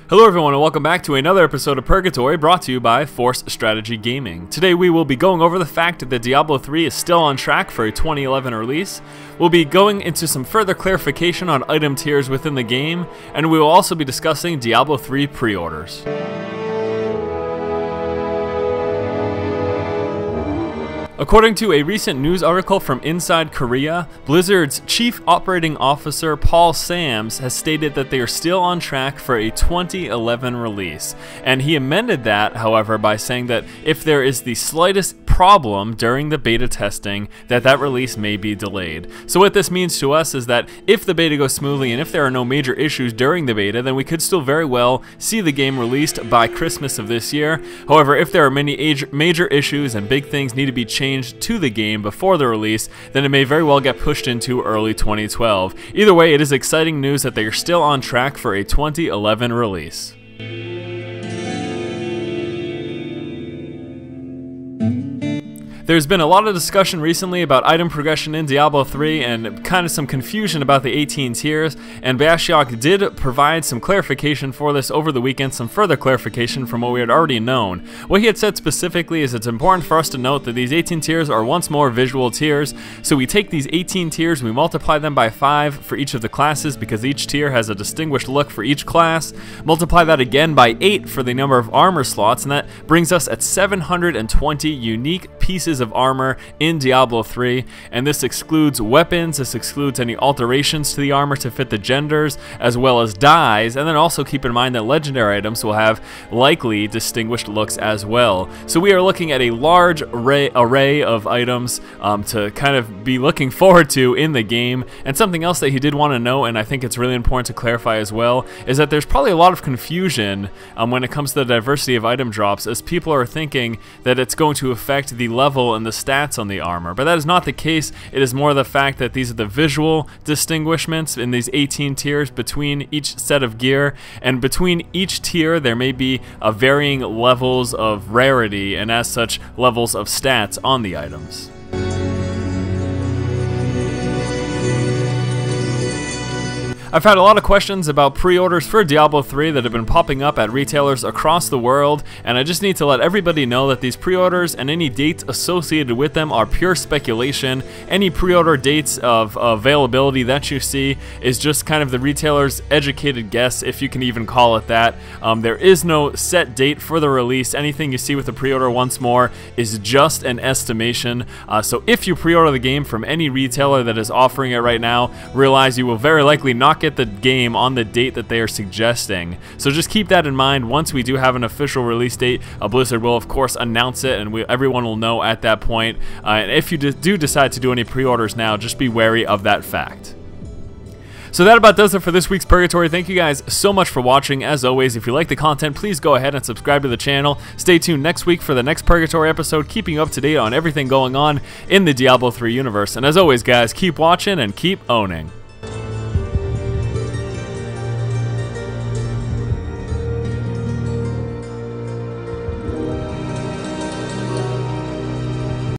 Hello everyone and welcome back to another episode of Purgatory brought to you by Force Strategy Gaming. Today we will be going over the fact that Diablo 3 is still on track for a 2011 release. We'll be going into some further clarification on item tiers within the game, and we will also be discussing Diablo 3 pre-orders. According to a recent news article from Inside Korea, Blizzard's Chief Operating Officer Paul Sams has stated that they are still on track for a 2011 release. And he amended that, however, by saying that if there is the slightest problem during the beta testing, that release may be delayed. So what this means to us is that if the beta goes smoothly and if there are no major issues during the beta, then we could still very well see the game released by Christmas of this year. However, if there are many major issues and big things need to be changed to the game before the release, then it may very well get pushed into early 2012. Either way, it is exciting news that they are still on track for a 2011 release. There's been a lot of discussion recently about item progression in Diablo 3 and kind of some confusion about the 18 tiers, and Bashiok did provide some clarification for this over the weekend, some further clarification from what we had already known. What he had said specifically is it's important for us to note that these 18 tiers are once more visual tiers, so we take these 18 tiers, we multiply them by 5 for each of the classes because each tier has a distinguished look for each class, multiply that again by 8 for the number of armor slots, and that brings us at 720 unique pieces of armor in Diablo 3, and this excludes weapons, this excludes any alterations to the armor to fit the genders, as well as dyes, and then also keep in mind that legendary items will have likely distinguished looks as well. So we are looking at a large array of items to kind of be looking forward to in the game. And something else that he did want to know, and I think it's really important to clarify as well, is that there's probably a lot of confusion when it comes to the diversity of item drops, as people are thinking that it's going to affect the level and the stats on the armor, but that is not the case. It is more the fact that these are the visual distinguishments in these 18 tiers between each set of gear, and between each tier there may be varying levels of rarity and as such levels of stats on the items. I've had a lot of questions about pre-orders for Diablo 3 that have been popping up at retailers across the world, and I just need to let everybody know that these pre-orders and any dates associated with them are pure speculation. Any pre-order dates of availability that you see is just kind of the retailer's educated guess, if you can even call it that. There is no set date for the release. Anything you see with the pre-order, once more, is just an estimation. So if you pre-order the game from any retailer that is offering it right now, realize you will very likely not get the game on the date that they are suggesting. So just keep that in mind. Once we do have an official release date, Blizzard will of course announce it, and everyone will know at that point. And if you do decide to do any pre-orders now, just be wary of that fact. So that about does it for this week's Purgatory. Thank you guys so much for watching. As always, if you like the content, please go ahead and subscribe to the channel. Stay tuned next week for the next Purgatory episode, keeping you up to date on everything going on in the Diablo 3 universe. And as always, guys, keep watching and keep owning.